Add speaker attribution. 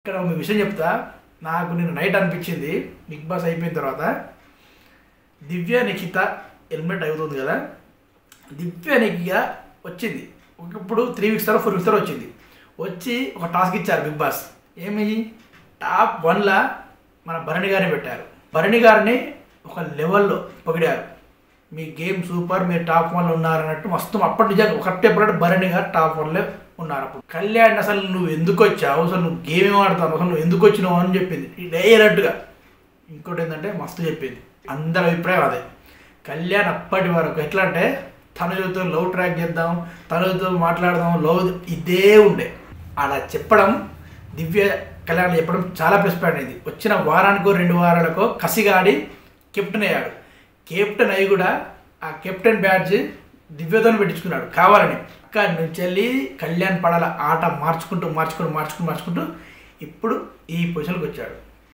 Speaker 1: ఇక్కడ ఒక విషయం చెప్తా. నాకు నిన్న నైట్ అనిపించింది బిగ్ బాస్ అయిపోయిన తర్వాత దివ్య నిఖిత ఎలిమినేట్ అవుతుంది కదా. దివ్య నిఖిత వచ్చింది ఇప్పుడు 3 వీక్స్ తర్వాత 4 వీక్స్ తర్వాత వచ్చి ఒక టాస్క్ ఇచ్చారు బిగ్ బాస్. ఏమి టాప్ 1లా మన భరణి గారిని పెట్టారు. భరణి గారిని ఒక లెవెల్లో పొగిడారు. మీ గేమ్ సూపర్, మీరు టాప్ 1లో ఉన్నారన్నట్టు మస్తు. అప్పటి నిజంగా ఒకటేపటి భరణి గారు టాప్ 1లో ఉన్నారు. అప్పుడు కళ్యాణ్ అసలు నువ్వు ఎందుకు వచ్చావు, అసలు నువ్వు గేమ్ ఏం ఆడతావు, అసలు నువ్వు ఎందుకు వచ్చినావు అని చెప్పింది డైరెక్ట్గా. ఇంకోటి ఏంటంటే మస్తు చెప్పింది. అందరి అభిప్రాయం అదే. కళ్యాణ్ అప్పటి వరకు ఎట్లా అంటే తనుజతో లవ్ ట్రాక్ చేద్దాం, తనుజతో మాట్లాడదాం, లవ్ ఇదే ఉండే. అలా చెప్పడం దివ్య కళ్యాణ్ చెప్పడం చాలా ప్లస్ పాయింట్ అయింది. వచ్చిన వారానికో 2 వారాలకో కసిగాడి కెప్టెన్ అయ్యాడు. కెప్టెన్ అయ్యి కూడా ఆ కెప్టెన్ బ్యాడ్జ్ దివ్యతో పెట్టించుకున్నాడు కావాలని. అక్కడి నుంచి వెళ్ళి కళ్యాణ్ పడాల ఆట మార్చుకుంటూ ఇప్పుడు ఈ పొజిషన్కి వచ్చాడు.